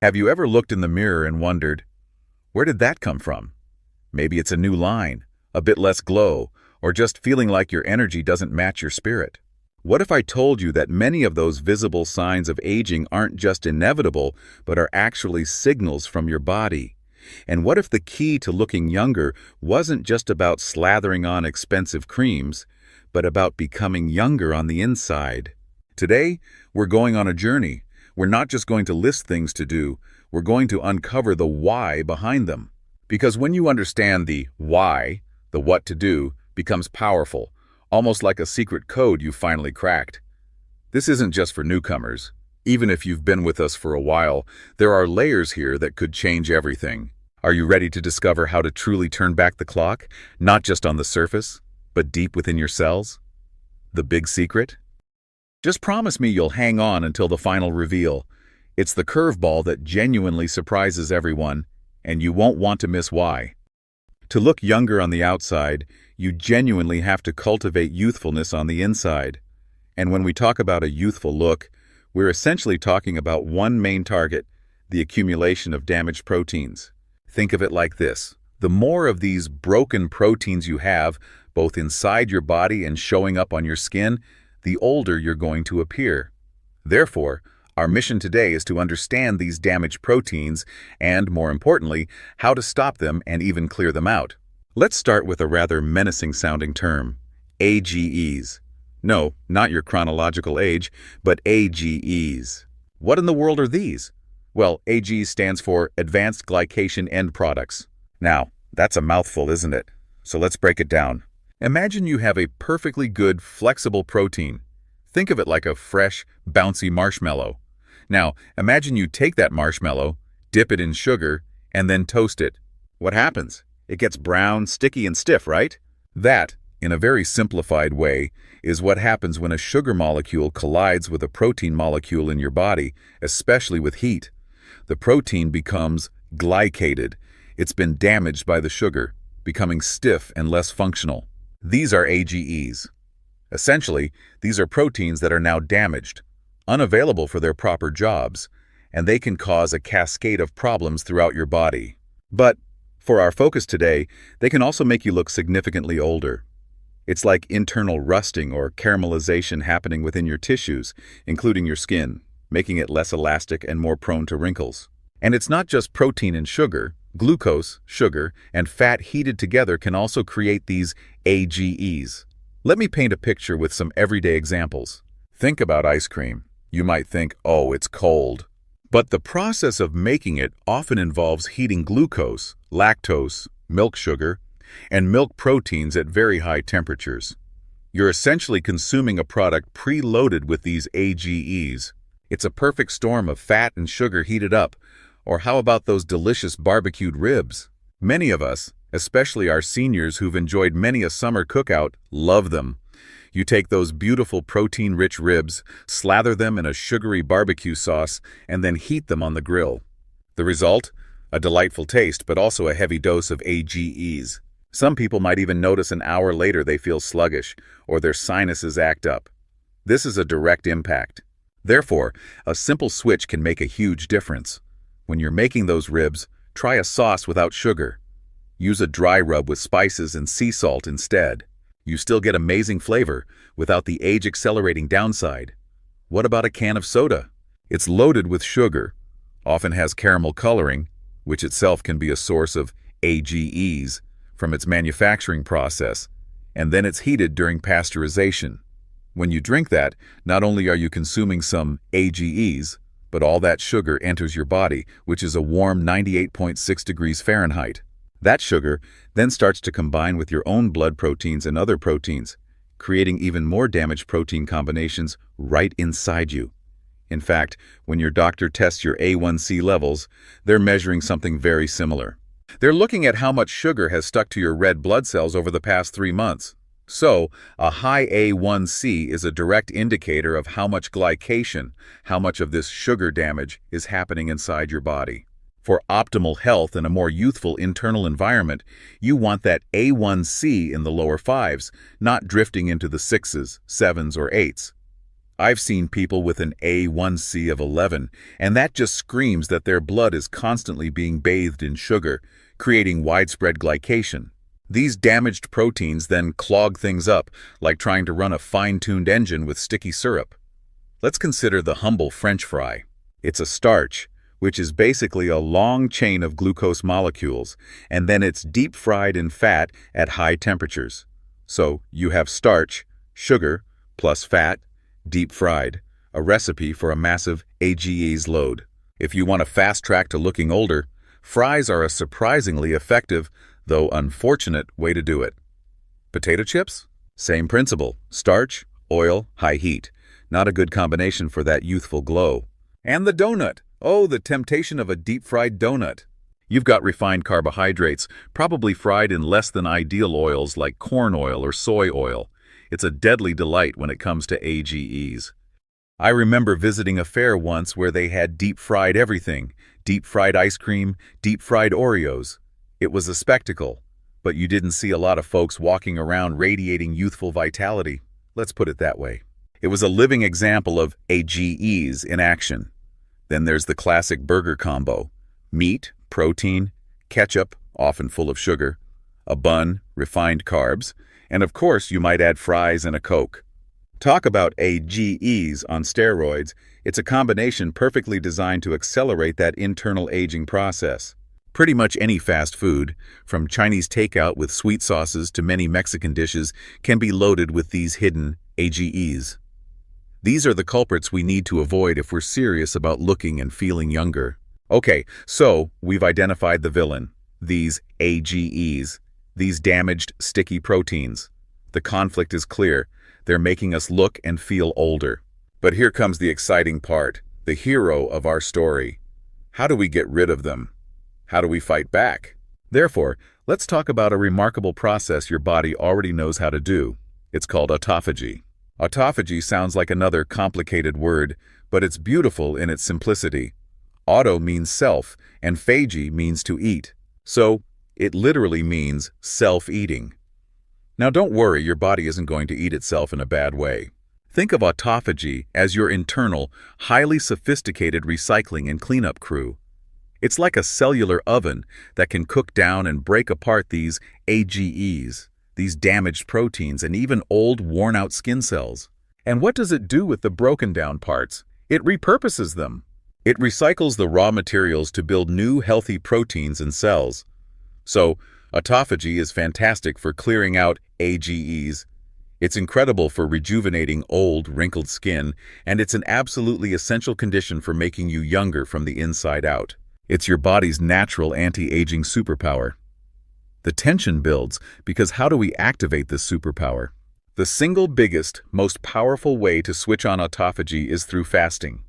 Have you ever looked in the mirror and wondered, where did that come from? Maybe it's a new line, a bit less glow, or just feeling like your energy doesn't match your spirit. What if I told you that many of those visible signs of aging aren't just inevitable, but are actually signals from your body? And what if the key to looking younger wasn't just about slathering on expensive creams, but about becoming younger on the inside? Today, we're going on a journey. We're not just going to list things to do, we're going to uncover the why behind them. Because when you understand the why, the what to do becomes powerful, almost like a secret code you finally cracked. This isn't just for newcomers. Even if you've been with us for a while, there are layers here that could change everything. Are you ready to discover how to truly turn back the clock, not just on the surface, but deep within your cells? The big secret? Just promise me you'll hang on until the final reveal. It's the curveball that genuinely surprises everyone, and you won't want to miss why. To look younger on the outside, you genuinely have to cultivate youthfulness on the inside. And when we talk about a youthful look, we're essentially talking about one main target, the accumulation of damaged proteins. Think of it like this. The more of these broken proteins you have, both inside your body and showing up on your skin, the older you're going to appear. Therefore, our mission today is to understand these damaged proteins and, more importantly, how to stop them and even clear them out. Let's start with a rather menacing-sounding term, A.G.Es. No, not your chronological age, but A.G.Es. What in the world are these? Well, A.G.Es stands for Advanced Glycation End Products. Now, that's a mouthful, isn't it? So let's break it down. Imagine you have a perfectly good, flexible protein. Think of it like a fresh, bouncy marshmallow. Now, imagine you take that marshmallow, dip it in sugar, and then toast it. What happens? It gets brown, sticky, and stiff, right? That, in a very simplified way, is what happens when a sugar molecule collides with a protein molecule in your body, especially with heat. The protein becomes glycated. It's been damaged by the sugar, becoming stiff and less functional. These are A.G.Es. Essentially, these are proteins that are now damaged, unavailable for their proper jobs, and they can cause a cascade of problems throughout your body. But, for our focus today, they can also make you look significantly older. It's like internal rusting or caramelization happening within your tissues, including your skin, making it less elastic and more prone to wrinkles. And it's not just protein and sugar. Glucose, sugar, and fat heated together can also create these A.G.Es. Let me paint a picture with some everyday examples. Think about ice cream. You might think, oh, it's cold. But the process of making it often involves heating glucose, lactose, milk sugar, and milk proteins at very high temperatures. You're essentially consuming a product preloaded with these A.G.Es. It's a perfect storm of fat and sugar heated up. Or how about those delicious barbecued ribs? Many of us, especially our seniors who've enjoyed many a summer cookout, love them. You take those beautiful protein-rich ribs, slather them in a sugary barbecue sauce, and then heat them on the grill. The result? A delightful taste, but also a heavy dose of A.G.Es. Some people might even notice an hour later they feel sluggish, or their sinuses act up. This is a direct impact. Therefore, a simple switch can make a huge difference. When you're making those ribs, try a sauce without sugar. Use a dry rub with spices and sea salt instead. You still get amazing flavor without the age-accelerating downside. What about a can of soda? It's loaded with sugar, often has caramel coloring, which itself can be a source of A.G.Es from its manufacturing process, and then it's heated during pasteurization. When you drink that, not only are you consuming some A.G.Es, but all that sugar enters your body, which is a warm 98.6 degrees Fahrenheit. That sugar then starts to combine with your own blood proteins and other proteins, creating even more damaged protein combinations right inside you. In fact, when your doctor tests your A1C levels, they're measuring something very similar. They're looking at how much sugar has stuck to your red blood cells over the past 3 months. So, a high A1C is a direct indicator of how much glycation, how much of this sugar damage is happening inside your body. For optimal health and a more youthful internal environment, you want that A1C in the lower 5s, not drifting into the 6s, 7s, or 8s. I've seen people with an A1C of 11, and that just screams that their blood is constantly being bathed in sugar, creating widespread glycation. These damaged proteins then clog things up, like trying to run a fine-tuned engine with sticky syrup. Let's consider the humble French fry. It's a starch, which is basically a long chain of glucose molecules, and then it's deep-fried in fat at high temperatures. So you have starch, sugar, plus fat, deep-fried, a recipe for a massive A.G.Es load. If you want a fast track to looking older, fries are a surprisingly effective, though unfortunate, way to do it. Potato chips? Same principle. Starch, oil, high heat. Not a good combination for that youthful glow. And the donut. Oh, the temptation of a deep-fried donut. You've got refined carbohydrates, probably fried in less than ideal oils like corn oil or soy oil. It's a deadly delight when it comes to A.G.Es. I remember visiting a fair once where they had deep-fried everything. Deep-fried ice cream, deep-fried Oreos. It was a spectacle, but you didn't see a lot of folks walking around radiating youthful vitality. Let's put it that way. It was a living example of A.G.Es in action. Then there's the classic burger combo. Meat, protein, ketchup, often full of sugar, a bun, refined carbs, and of course you might add fries and a Coke. Talk about A.G.Es on steroids. It's a combination perfectly designed to accelerate that internal aging process. Pretty much any fast food, from Chinese takeout with sweet sauces to many Mexican dishes, can be loaded with these hidden A.G.Es. These are the culprits we need to avoid if we're serious about looking and feeling younger. Okay, so we've identified the villain, these A.G.Es, these damaged, sticky proteins. The conflict is clear. They're making us look and feel older. But here comes the exciting part, the hero of our story. How do we get rid of them? How do we fight back? Therefore, let's talk about a remarkable process your body already knows how to do. It's called autophagy. Autophagy sounds like another complicated word, but it's beautiful in its simplicity. Auto means self, and phagy means to eat. So, it literally means self-eating. Now don't worry, your body isn't going to eat itself in a bad way. Think of autophagy as your internal, highly sophisticated recycling and cleanup crew. It's like a cellular oven that can cook down and break apart these A.G.Es, these damaged proteins, and even old, worn-out skin cells. And what does it do with the broken-down parts? It repurposes them. It recycles the raw materials to build new, healthy proteins and cells. So, autophagy is fantastic for clearing out A.G.Es. It's incredible for rejuvenating old, wrinkled skin, and it's an absolutely essential condition for making you younger from the inside out. It's your body's natural anti-aging superpower. The tension builds because how do we activate this superpower? The single biggest, most powerful way to switch on autophagy is through fasting.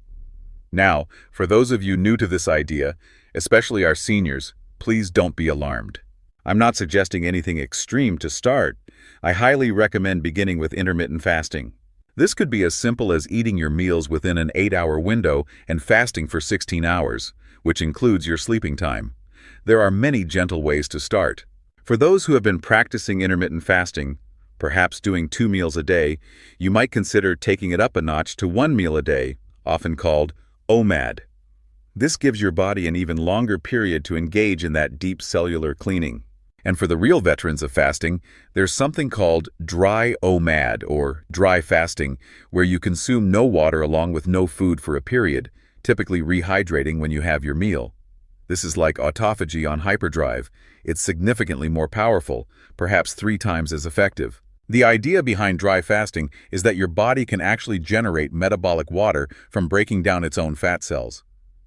Now, for those of you new to this idea, especially our seniors, please don't be alarmed. I'm not suggesting anything extreme to start. I highly recommend beginning with intermittent fasting. This could be as simple as eating your meals within an 8-hour window and fasting for 16 hours, which includes your sleeping time. There are many gentle ways to start. For those who have been practicing intermittent fasting, perhaps doing 2 meals a day, you might consider taking it up a notch to 1 meal a day, often called OMAD. This gives your body an even longer period to engage in that deep cellular cleaning. And for the real veterans of fasting, there's something called dry OMAD, or dry fasting, where you consume no water along with no food for a period, typically rehydrating when you have your meal. This is like autophagy on hyperdrive. It's significantly more powerful, perhaps 3 times as effective. The idea behind dry fasting is that your body can actually generate metabolic water from breaking down its own fat cells.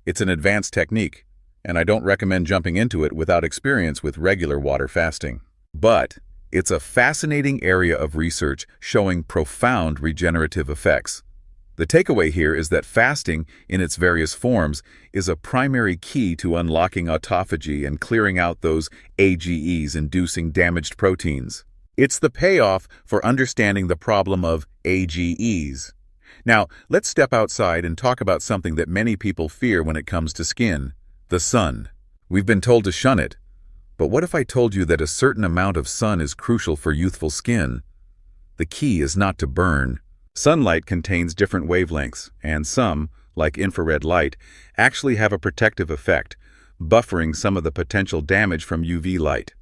It's an advanced technique, and I don't recommend jumping into it without experience with regular water fasting. But it's a fascinating area of research showing profound regenerative effects. The takeaway here is that fasting, in its various forms, is a primary key to unlocking autophagy and clearing out those A.G.Es inducing damaged proteins. It's the payoff for understanding the problem of A.G.Es. Now, let's step outside and talk about something that many people fear when it comes to skin: the sun. We've been told to shun it. But what if I told you that a certain amount of sun is crucial for youthful skin? The key is not to burn, Sunlight contains different wavelengths, and some, like infrared light, actually have a protective effect, buffering some of the potential damage from UV light.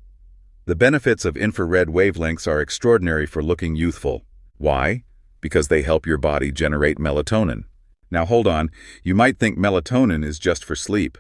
The benefits of infrared wavelengths are extraordinary for looking youthful. Why? Because they help your body generate melatonin. Now hold on, you might think melatonin is just for sleep.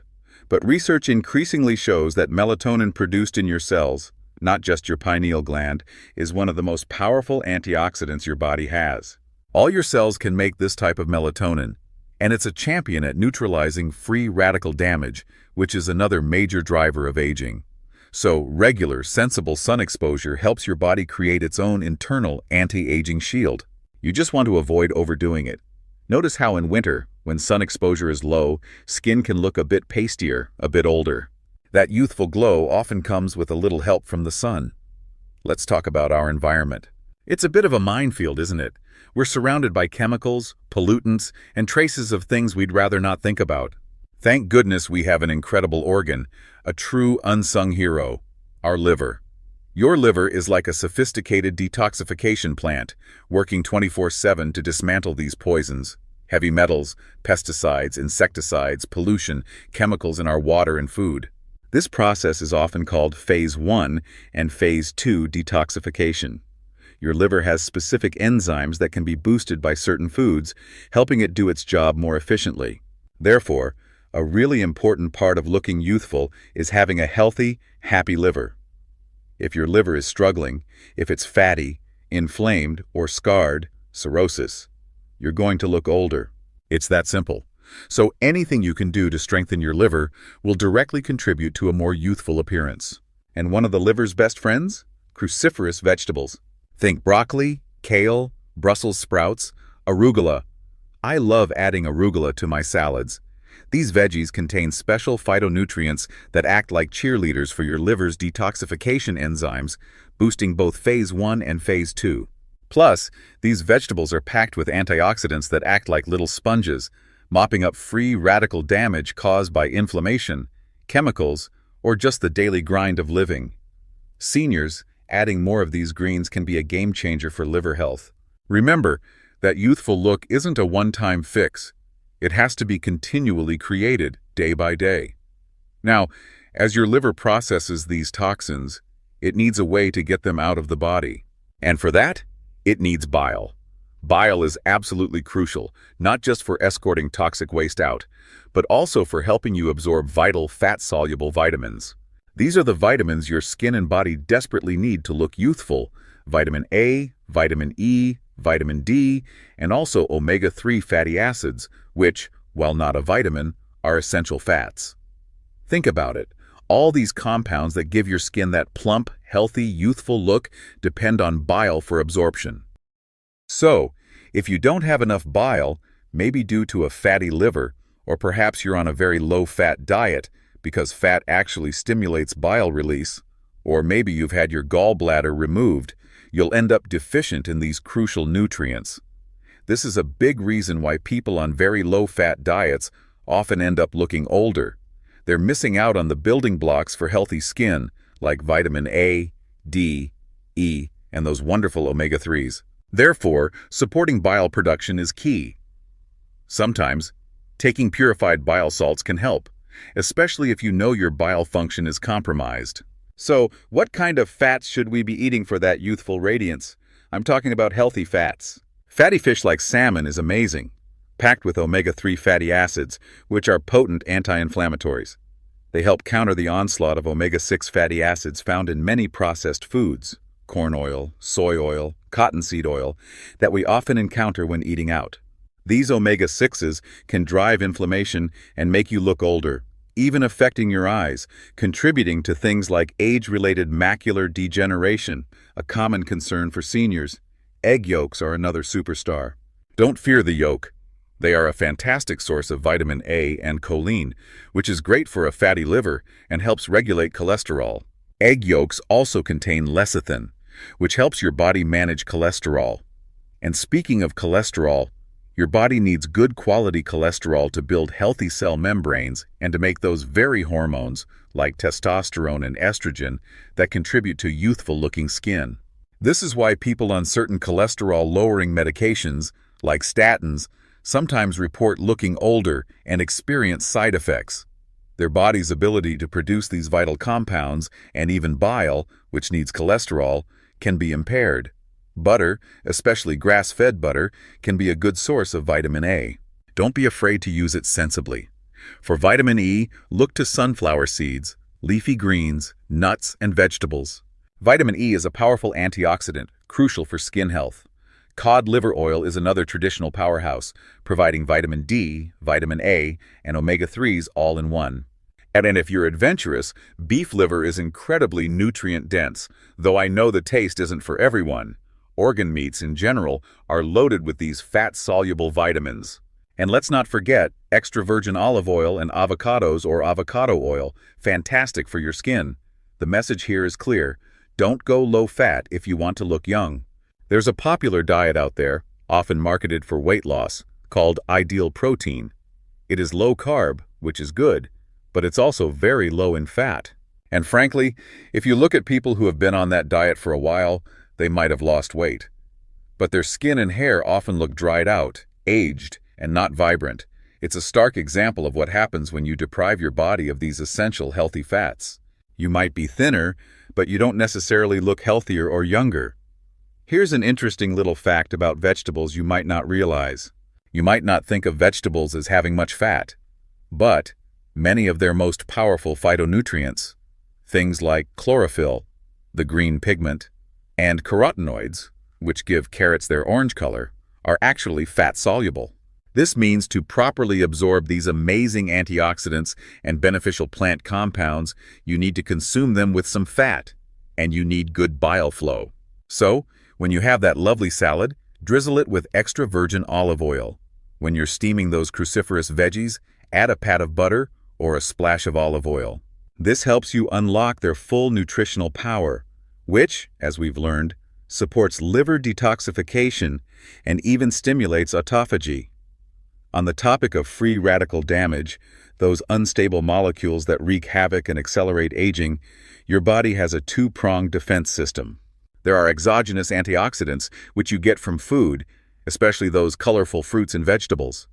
But research increasingly shows that melatonin produced in your cells, not just your pineal gland, is one of the most powerful antioxidants your body has. All your cells can make this type of melatonin, and it's a champion at neutralizing free radical damage, which is another major driver of aging. So, regular, sensible sun exposure helps your body create its own internal anti-aging shield. You just want to avoid overdoing it. Notice how in winter, when sun exposure is low, skin can look a bit pastier, a bit older. That youthful glow often comes with a little help from the sun. Let's talk about our environment. It's a bit of a minefield, isn't it? We're surrounded by chemicals, pollutants, and traces of things we'd rather not think about. Thank goodness we have an incredible organ, a true unsung hero, our liver. Your liver is like a sophisticated detoxification plant, working 24/7 to dismantle these poisons, heavy metals, pesticides, insecticides, pollution, chemicals in our water and food. This process is often called Phase 1 and Phase 2 detoxification. Your liver has specific enzymes that can be boosted by certain foods, helping it do its job more efficiently. Therefore, a really important part of looking youthful is having a healthy, happy liver. If your liver is struggling, if it's fatty, inflamed, or scarred, cirrhosis, you're going to look older. It's that simple. So anything you can do to strengthen your liver will directly contribute to a more youthful appearance. And one of the liver's best friends? Cruciferous vegetables. Think broccoli, kale, Brussels sprouts, arugula. I love adding arugula to my salads. These veggies contain special phytonutrients that act like cheerleaders for your liver's detoxification enzymes, boosting both Phase 1 and Phase 2. Plus, these vegetables are packed with antioxidants that act like little sponges, mopping up free radical damage caused by inflammation, chemicals, or just the daily grind of living. Seniors, adding more of these greens can be a game changer for liver health. Remember that youthful look isn't a one-time fix. It has to be continually created, day by day. Now, as your liver processes these toxins, it needs a way to get them out of the body. And for that, it needs bile. Bile is absolutely crucial, not just for escorting toxic waste out, but also for helping you absorb vital fat-soluble vitamins. These are the vitamins your skin and body desperately need to look youthful: vitamin A, vitamin E, vitamin D, and also omega-3 fatty acids, which, while not a vitamin, are essential fats. Think about it. All these compounds that give your skin that plump, healthy, youthful look depend on bile for absorption. So, if you don't have enough bile, maybe due to a fatty liver, or perhaps you're on a very low-fat diet because fat actually stimulates bile release, or maybe you've had your gallbladder removed, you'll end up deficient in these crucial nutrients. This is a big reason why people on very low-fat diets often end up looking older. They're missing out on the building blocks for healthy skin, like vitamin A, D, E, and those wonderful omega-3s. Therefore, supporting bile production is key. Sometimes, taking purified bile salts can help, especially if you know your bile function is compromised. So, what kind of fats should we be eating for that youthful radiance? I'm talking about healthy fats. Fatty fish like salmon is amazing, packed with omega-3 fatty acids, which are potent anti-inflammatories. They help counter the onslaught of omega-6 fatty acids found in many processed foods, corn oil, soy oil, cottonseed oil, that we often encounter when eating out. These omega-6s can drive inflammation and make you look older, even affecting your eyes, contributing to things like age-related macular degeneration, a common concern for seniors. Egg yolks are another superstar. Don't fear the yolk. They are a fantastic source of vitamin A and choline, which is great for a fatty liver and helps regulate cholesterol. Egg yolks also contain lecithin, which helps your body manage cholesterol. And speaking of cholesterol, your body needs good quality cholesterol to build healthy cell membranes and to make those very hormones, like testosterone and estrogen, that contribute to youthful-looking skin. This is why people on certain cholesterol-lowering medications, like statins, sometimes report looking older and experience side effects. Their body's ability to produce these vital compounds, and even bile, which needs cholesterol, can be impaired. Butter, especially grass-fed butter, can be a good source of vitamin A. Don't be afraid to use it sensibly. For vitamin E, look to sunflower seeds, leafy greens, nuts, and vegetables. Vitamin E is a powerful antioxidant, crucial for skin health. Cod liver oil is another traditional powerhouse, providing vitamin D, vitamin A, and omega-3s all in one. And if you're adventurous, beef liver is incredibly nutrient-dense, though I know the taste isn't for everyone. Organ meats in general are loaded with these fat-soluble vitamins. And let's not forget extra virgin olive oil and avocados or avocado oil, fantastic for your skin. The message here is clear: don't go low-fat if you want to look young. There's a popular diet out there, often marketed for weight loss, called Ideal Protein. It is low-carb, which is good, but it's also very low in fat. And frankly, if you look at people who have been on that diet for a while, they might have lost weight. But their skin and hair often look dried out, aged, and not vibrant. It's a stark example of what happens when you deprive your body of these essential healthy fats. You might be thinner, but you don't necessarily look healthier or younger. Here's an interesting little fact about vegetables you might not realize. You might not think of vegetables as having much fat, but many of their most powerful phytonutrients, things like chlorophyll, the green pigment, and carotenoids, which give carrots their orange color, are actually fat-soluble. This means to properly absorb these amazing antioxidants and beneficial plant compounds, you need to consume them with some fat, and you need good bile flow. So, when you have that lovely salad, drizzle it with extra virgin olive oil. When you're steaming those cruciferous veggies, add a pat of butter or a splash of olive oil. This helps you unlock their full nutritional power, which, as we've learned, supports liver detoxification and even stimulates autophagy. On the topic of free radical damage, those unstable molecules that wreak havoc and accelerate aging, your body has a two-pronged defense system. There are exogenous antioxidants, which you get from food, especially those colorful fruits and vegetables.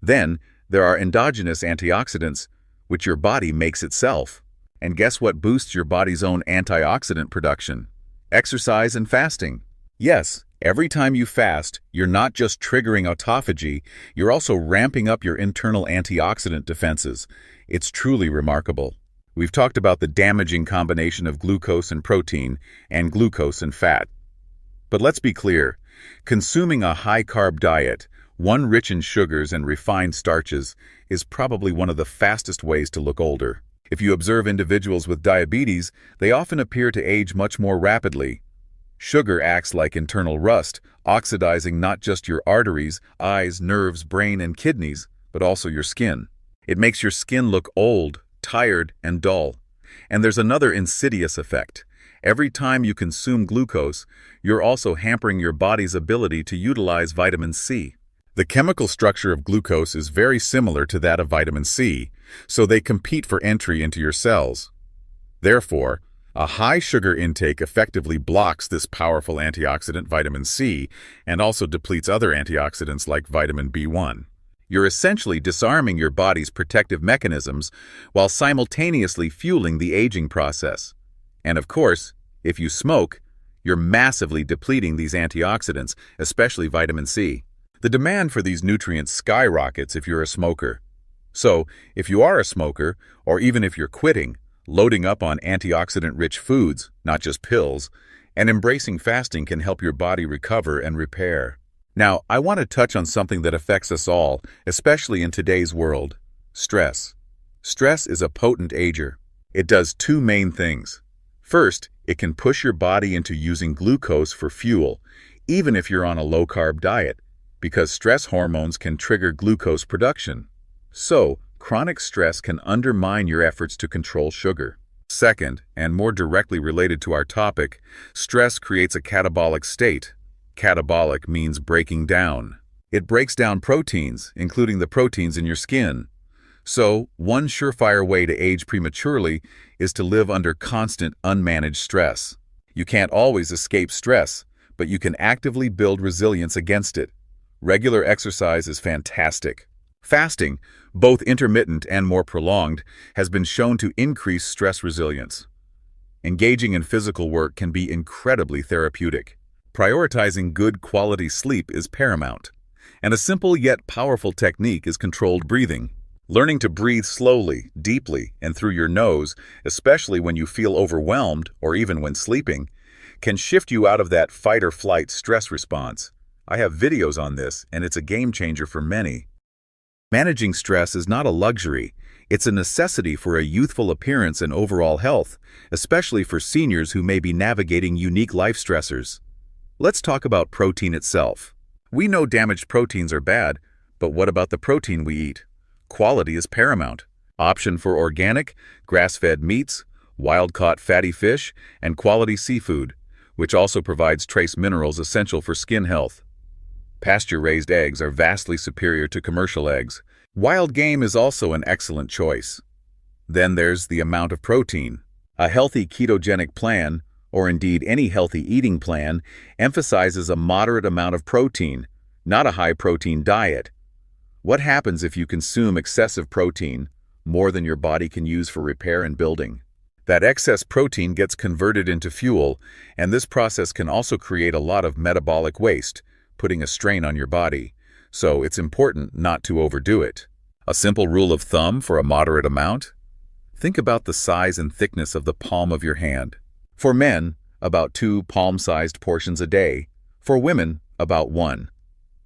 Then, there are endogenous antioxidants, which your body makes itself. And guess what boosts your body's own antioxidant production? Exercise and fasting. Yes, every time you fast, you're not just triggering autophagy, you're also ramping up your internal antioxidant defenses. It's truly remarkable. We've talked about the damaging combination of glucose and protein and glucose and fat. But let's be clear, consuming a high-carb diet, one rich in sugars and refined starches, is probably one of the fastest ways to look older. If you observe individuals with diabetes, they often appear to age much more rapidly. Sugar acts like internal rust, oxidizing not just your arteries, eyes, nerves, brain, and kidneys, but also your skin. It makes your skin look old, tired, and dull. And there's another insidious effect. Every time you consume glucose, you're also hampering your body's ability to utilize vitamin C. The chemical structure of glucose is very similar to that of vitamin C, so they compete for entry into your cells. Therefore, a high sugar intake effectively blocks this powerful antioxidant vitamin C and also depletes other antioxidants like vitamin B1. You're essentially disarming your body's protective mechanisms while simultaneously fueling the aging process. And of course, if you smoke, you're massively depleting these antioxidants, especially vitamin C. The demand for these nutrients skyrockets if you're a smoker. So, if you are a smoker, or even if you're quitting, loading up on antioxidant-rich foods, not just pills, and embracing fasting can help your body recover and repair. Now, I want to touch on something that affects us all, especially in today's world: stress. Stress is a potent ager. It does two main things. First, it can push your body into using glucose for fuel, even if you're on a low-carb diet, because stress hormones can trigger glucose production. So, chronic stress can undermine your efforts to control sugar. Second, and more directly related to our topic, stress creates a catabolic state. Catabolic means breaking down. It breaks down proteins, including the proteins in your skin. So, one surefire way to age prematurely is to live under constant, unmanaged stress. You can't always escape stress, but you can actively build resilience against it. Regular exercise is fantastic. Fasting, both intermittent and more prolonged, has been shown to increase stress resilience. Engaging in physical work can be incredibly therapeutic. Prioritizing good quality sleep is paramount. And a simple yet powerful technique is controlled breathing. Learning to breathe slowly, deeply, and through your nose, especially when you feel overwhelmed or even when sleeping, can shift you out of that fight-or-flight stress response. I have videos on this, and it's a game changer for many. Managing stress is not a luxury. It's a necessity for a youthful appearance and overall health, especially for seniors who may be navigating unique life stressors. Let's talk about protein itself. We know damaged proteins are bad, but what about the protein we eat? Quality is paramount. Option for organic, grass-fed meats, wild-caught fatty fish, and quality seafood, which also provides trace minerals essential for skin health. Pasture-raised eggs are vastly superior to commercial eggs. Wild game is also an excellent choice. Then there's the amount of protein. A healthy ketogenic plan, or indeed any healthy eating plan, emphasizes a moderate amount of protein, not a high-protein diet. What happens if you consume excessive protein, more than your body can use for repair and building? That excess protein gets converted into fuel, and this process can also create a lot of metabolic waste, putting a strain on your body. So it's important not to overdo it. A simple rule of thumb for a moderate amount? Think about the size and thickness of the palm of your hand. For men, about 2 palm-sized portions a day. For women, about 1.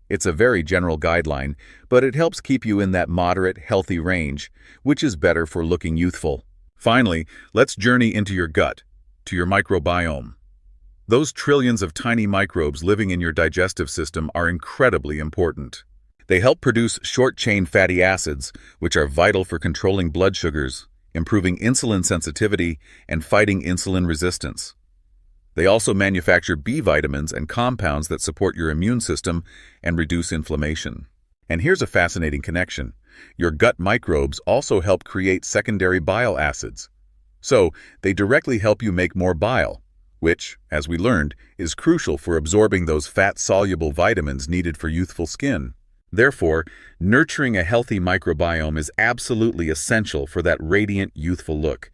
It's a very general guideline, but it helps keep you in that moderate, healthy range, which is better for looking youthful. Finally, let's journey into your gut, to your microbiome. Those trillions of tiny microbes living in your digestive system are incredibly important. They help produce short-chain fatty acids, which are vital for controlling blood sugars, improving insulin sensitivity, and fighting insulin resistance. They also manufacture B vitamins and compounds that support your immune system and reduce inflammation. And here's a fascinating connection. Your gut microbes also help create secondary bile acids. So, they directly help you make more bile, which, as we learned, is crucial for absorbing those fat-soluble vitamins needed for youthful skin. Therefore, nurturing a healthy microbiome is absolutely essential for that radiant, youthful look.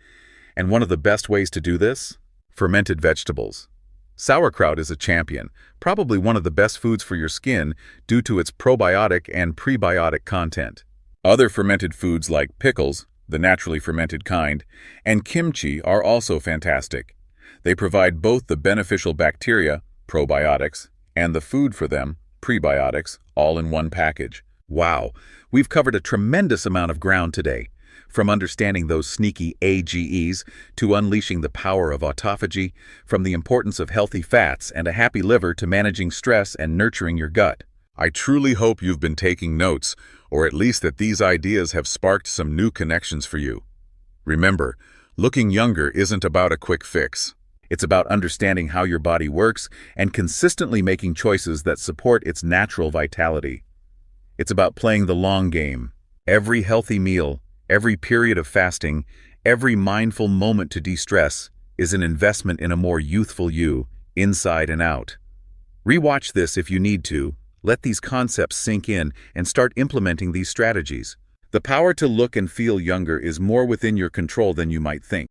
And one of the best ways to do this? Fermented vegetables. Sauerkraut is a champion, probably one of the best foods for your skin due to its probiotic and prebiotic content. Other fermented foods like pickles, the naturally fermented kind, and kimchi are also fantastic. They provide both the beneficial bacteria, probiotics, and the food for them, prebiotics, all in one package. Wow, we've covered a tremendous amount of ground today. From understanding those sneaky A.G.Es to unleashing the power of autophagy, from the importance of healthy fats and a happy liver to managing stress and nurturing your gut. I truly hope you've been taking notes, or at least that these ideas have sparked some new connections for you. Remember, looking younger isn't about a quick fix. It's about understanding how your body works and consistently making choices that support its natural vitality. It's about playing the long game. Every healthy meal, every period of fasting, every mindful moment to de-stress is an investment in a more youthful you, inside and out. Rewatch this if you need to. Let these concepts sink in and start implementing these strategies. The power to look and feel younger is more within your control than you might think.